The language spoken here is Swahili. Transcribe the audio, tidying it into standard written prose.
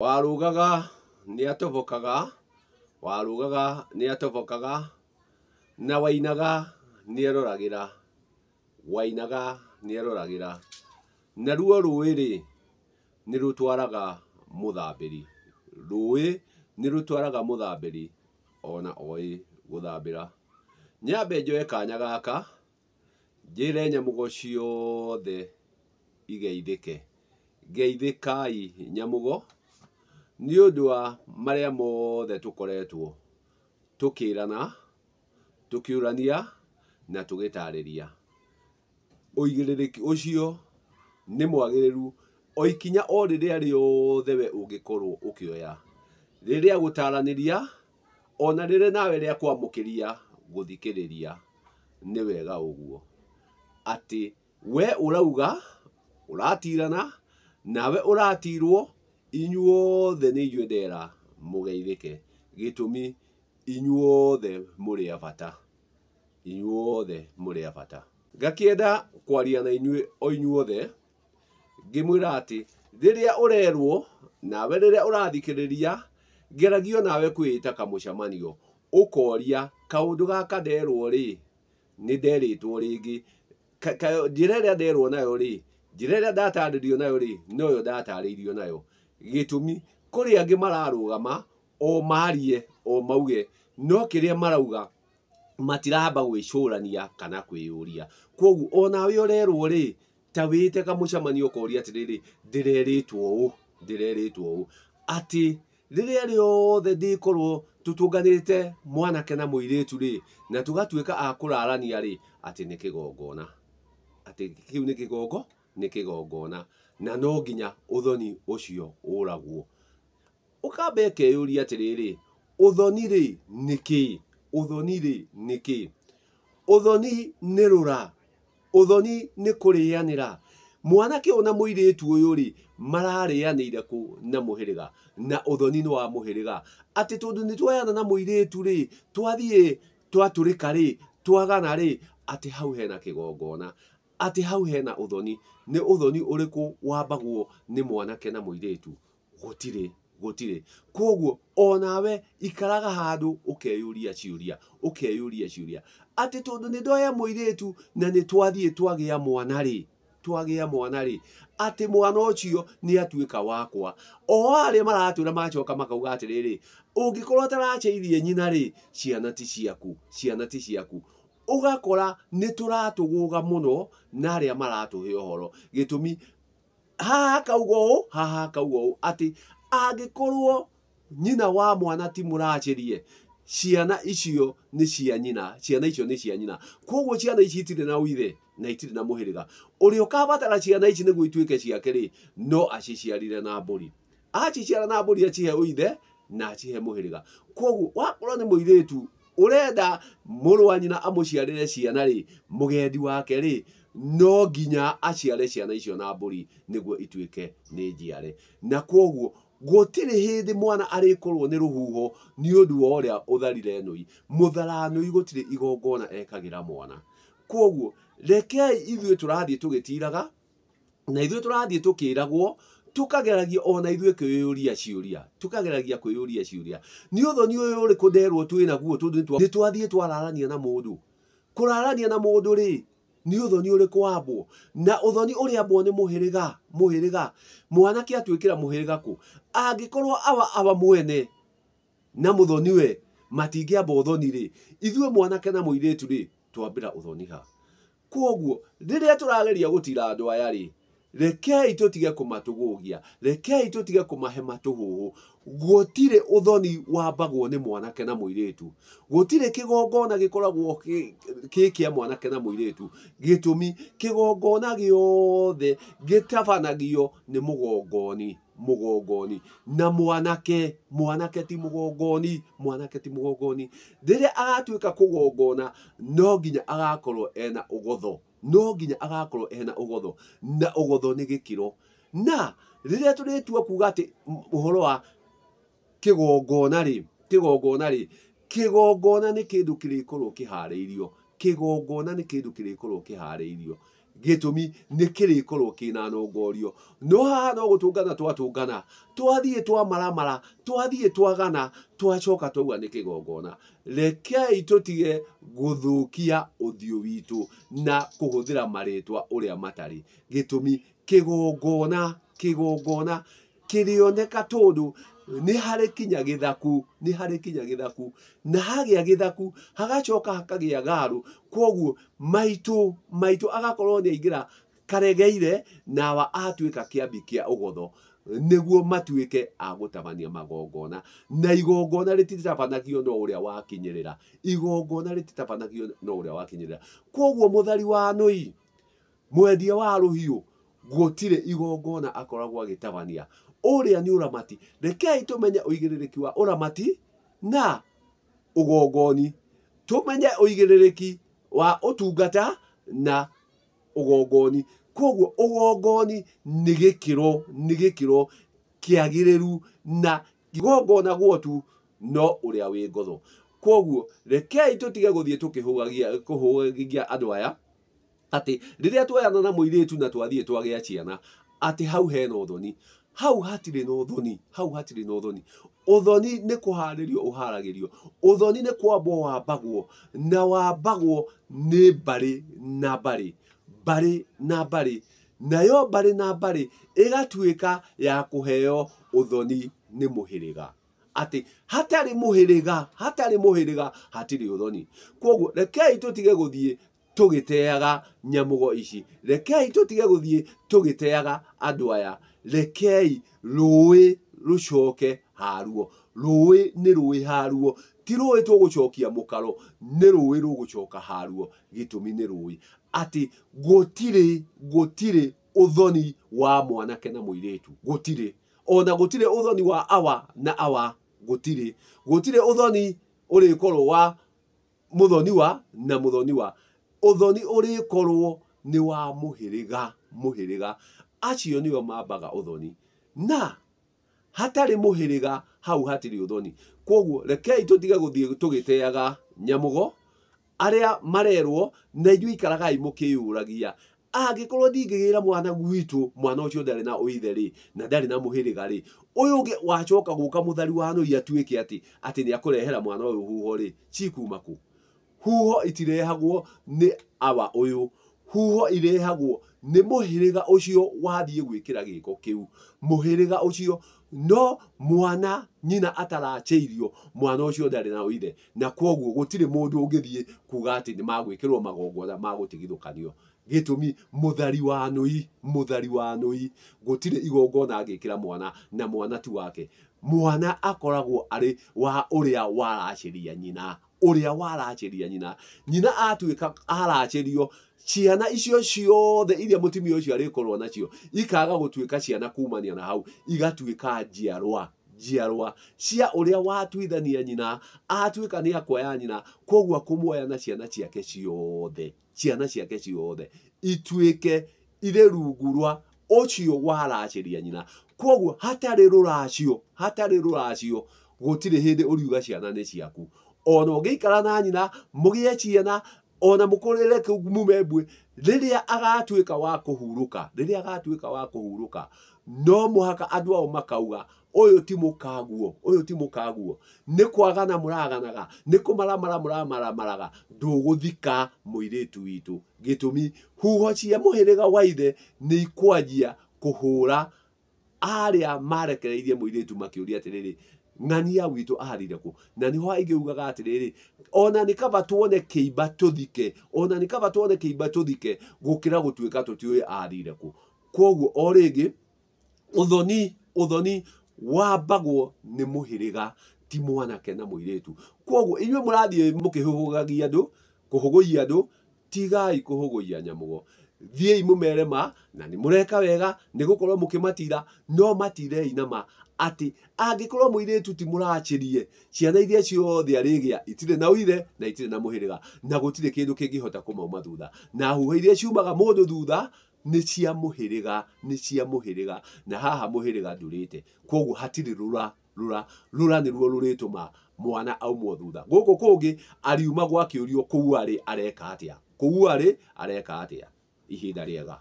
Warugaga niatobokaga, warugaga niatobokaga, na wainaga nieroragĩra, wainaga nieroragĩra, na ruo rũĩ nĩrũtwaraga mũthambĩri, rũĩ nĩrũtwaraga mũthambĩri ona oĩ gũthambĩra. Nyambe njoe kanya gaka njĩre nyamũgo ciothe igeithĩke. Geithĩkai nyamũgo nĩ ũndũ wa marĩa mothe tũkoretwo tũkĩrana, tũkĩũrania na tũgĩtarĩria. Ũigĩrĩrĩki ũcio nĩ mwagĩrĩru o ikinya o rĩrĩa rĩothe we ũngĩkorwo ũkĩoya, rĩrĩa gũtaranĩria ona rĩrĩ nawe rĩa kwamũkĩria gũthikĩrĩria. Nĩ wega ũguo atĩ we ũrauga ũratirana nawe ũratirwo, inyuothe nĩ inyuĩ ndera mũgeithĩke, gĩtũmi inyuothe mũrĩ a bata, inyuothe mũrĩ a bata. Ngakĩenda kwaria na inyuĩ o inyuothe ngĩmwĩra atĩ rĩrĩa ũrerwo nawe rĩrĩa ũrathikĩrĩria, geragio nawe kwĩĩta kamũcemanio ũkoria kaũndũ gaka nderwo rĩ, nĩ nderĩtwo rĩngĩ, njĩra ĩrĩa nderwo nayo rĩ, njĩra ĩrĩa ndatarĩrio nayo rĩ, noyo ndatarĩirio nayo. Gĩtũmi kũrĩ angĩ mararũgama o marie o mauge, no kĩrĩa marauga matiramba gwĩcũrania kana kwĩyũria. Koguo onawe ũrerwo rĩ, ta wĩte kamũcemanio ũkoria atĩrĩrĩ, ndĩrerĩtwo ũũ, ndĩrerĩtwo ũũ, atĩ rĩrĩa rĩothe ndĩkorwo tũtũnganĩte mwanake na mũirĩtu rĩ, na tũgatuĩka a kũrarania rĩ, atĩ nĩ kĩgongona, atĩ kĩu nĩ kĩgongona, na no nginya ũthoni ũcio ũragwo. Ũkamba ũkeyũria atĩrĩrĩ, ũthoni rĩ nĩ kĩĩ? Ũthoni rĩ nĩ kĩĩ? Ũthoni nĩ rũra, ũthoni nĩ kũrĩanĩra. Mwanake ũyũ na mũirĩtu ũyũ rĩ, mararĩanĩire kũ? Na mũhĩrĩga, na ũthoni nĩ wa mũhĩrĩga. Atĩ tondũ nĩ twoyana na mũirĩtu rĩ, twathiĩ twatũrĩka rĩ, twagana rĩ, atĩ hau hena kĩgongona, atĩ hau hena ũthoni. Nĩ ũthoni ũrĩkũ wambagwo nĩ mwanake na mũirĩtu? Gũtirĩ, gũtirĩ. Koguo onawe ikaraga handũ ũkeyũria ciũria, ũkeyũria ciũria, atĩ tondũ nĩ ndoya mũirĩtu na nĩ twathiĩ twagĩa mwana rĩ, twagĩa mwana rĩ, atĩ mwana ũcio nĩ atuĩka wakwa. O arĩa maratũra macoka makauga atĩrĩrĩ, ũngĩkorwo ataracĩirie nyina rĩ, ciana ti ciaku, ciana ti ciaku. Ũgakora nĩ tũratũgũga mũno na arĩa maratũhe ũhoro, gĩtũmi haha kauga ũũ, haha kauga ũũ, atĩ angĩkorwo nyina wa mwana ti mũracĩrie, ciana icio nĩ cia nyina, ciana icio nĩ cia nyina. Koguo ciana ici itirĩ na ũithe na itirĩ na mũhĩrĩga. Ũrĩa ũkabatara ciana ici nĩguo ituĩke ciake rĩ, no aciciarire na mbũri. Aciciara na mbũri acihe ũithe na acihe mũhĩrĩga. Koguo wakorwo nĩ mũirĩtu ũrenda mũrũ wa nyina amũciarĩre ciana rĩ, mũgendi wake rĩ, no nginya aciare ciana icio na mbũri nĩguo ituĩke nĩ njiare. Na koguo gũtirĩ hĩndĩ mwana arĩkorwo nĩ rũhuho nĩ ũndũ wa ũrĩa ũtharire nũi. Mũtharanũi gũtirĩ igongona ekagĩra mwana. Koguo rekei ithuĩ tũrathiĩ tũgĩtiraga, na ithuĩ tũrathiĩ tũkĩragwo, tukageragia ona ithuĩ kwĩyũria ciũria, tukageragia kwĩyũria ciũria. Nĩ ũthoni ũyũ ũrĩkũ nderwo twĩ naguo tondũ nĩ twathiĩ twararania na mũndũ? Kũrarania na mũndũ rĩ, nĩ ũthoni ũrĩkũ wambwo? Na ũthoni ũrĩa ambwo nĩ mũhĩrĩga, mũhĩrĩga. Mwanake atuĩkĩra mũhĩrĩga kũ? Angĩkorwo awa mwene na mũthoni we matingĩamba ũthoni rĩ, ithuĩ mwanake na mũirĩtu rĩ, twambĩra ũthoni ha? Koguo rĩrĩa tũrageria gũtira andũ aya rĩ, rekei tũtige kũmatũgũgia, rekei tũtige kũmahe matũhũhũ. Gũtirĩ ũthoni wambagwo nĩ mwanake na mũirĩtu, gũtirĩ kĩgongona gĩkoragwo kĩa mwanake na mũirĩtu, gĩtũmi kĩgongona gĩothe gĩtabanagio nĩ mũgongoni, mũgongoni. Na mwanake ti mũgongoni, mwanake ti mũgongoni. Rĩrĩa agatuĩka kũgongona, no nginya agakorwo ena ũgotho, no nginya agakorwo ena ũgotho, na ũgotho nĩ gĩkĩro. Na rĩrĩa tũrĩtua kuga atĩ ũhoro wa kĩgongona rĩ, kĩgongona rĩ, kĩgongona nĩ kĩndũ kĩrĩkorwo kĩharĩirio, kĩgongona nĩ kĩndũ kĩrĩkorwo kĩharĩirio. gitumi nikiri korwo kina nongorio no haha no gutungana twatungana twathie twamaramara twathie twagana twacoka twauga ni kigongona rekei tutige guthukia uthio witu na kuhuthira maritwa uria matari gitumi kigongona kirioneka tondu ni hari kinya githaku na hagia githaku hagacoka hakagia garu koguo maitu agakorwo ni aingira karegeire na wa atuika kiambi kia ugotho niguo matuike agutabania magongona na igongona rititabanagio no uria wakinyirira koguo muthari wa Nui mwendia wa ruhiu gutire igongona akoragwo agitabania uria ni uramati rekei tumenye uigiririki wa uramati na ugongoni tumenye uigiririki wa utungata na ugongoni koguo ugongoni ni gikiro kiagiriru na igongona gwotu no uria wi ngotho koguo rekei tutige guthie kuhugagia andu aya ati riria twayana na muiritu na twathie twagia ciana ati hau hena uthoni hau hatire no uthoni uthoni ni kuharirio uharagirio uthoni ni kwambo wambagwo na wambagwo ni bari nayo bari na bari igatuika ya kuheo uthoni ni muhiriga ati hatari muhiriga hatiri uthoni koguo rekei tutige guthie tugiteaga nyamugo ici rekei tutige guthie tugiteaga andu aya rekei rui rucoke haruo rui ni rui haruo ti rui tugucokia mukaro ni rui rugucoka haruo gitumi ni rui ati gutire uthoni wa mwanake na muiritu gutire uthoni wa awa na awa gutire uthoni uri korwo wa muthoniwa na muthoniwa uthoni uri korwo ni wa muhiriga acio niyo mambaga uthoni na hatari muhiriga hau hatiri uthoni koguo rekei tutige guthie tugiteaga nyamugo aria marerwo na ithui ikaragai mukiuragia angikorwo ndingigira mwana gwitu mwana ucio ndari na uitheri na ndari na muhiriga ri uyu ungi wacoka guka muthari wa Nui atuike ati ni akurehera mwana uyu huho ri cikumaku huho itirehagwo ni awa uyu huho irehagwo ni muhiriga ucio wathie gwikira giko kiu muhiriga ucio no mwana nyina ataracheirio mwana ucio ndari na uithe na koguo gutire mundu ungithie kuga ati ni magwikirwo magongona magutigithukanio gitumi muthari wa Nui gutire igongona agikira mwana na mwana tu wake mwana akoragwo ari wa uria warachiria nyina atuika arachirio ciana icio ciothe iria mutumia ucio arikorwo nacio ikaga gutuika ciana kumania na hau igatuika njiarwa cia uria watuithania nyina atuika ni akoya nyina koguo kumuoya na ciana ciake ciothe ituike ire rungurwa ucio warachiria nyina koguo hatari ruracio gutire hindi uriuga ciana ni ciaku ona ungiikara na nyina mugie ciana ona mukurire mumembwe riria agatuika wa kuhuruka no muhaka andu ao makauga uyu ti mukaguo ni kwagana muraganaga ni kumaramara nduguthika muiritu witu gitumi huho cia muhiriga waithe ni ikwanjia kuhura aria marekereirie muiritu makiuria atiriri ng'ania witu aharire ku na niho aingiugaga atiriri ona nikaba tuone kiimba tuthike gukira gutuika tutiui aharire ku koguo oringi uthoni wambagwo ni muhiriga ti mwanake na muiritu koguo inywe murathie mukihugugagia andu kuhuguia andu tigai kuhuguia nyamugo thiei mumere ma na ni mureka wega ni gukorwo mukimatira no matirei nama ati angikorwo muiritu ti murachirie ciana iria ciothe arigia itire na uithe na itire na muhiriga na gutire kindu kingihota kumauma thutha na huho iria ciumaga mundu thutha ni cia muhiriga na haha muhiriga ndurite koguo hatiri rura ni ruo rurituma mwana aumwo thutha guku kungi ariuma gwakiurio kuu ari areka atia ihinda rĩega.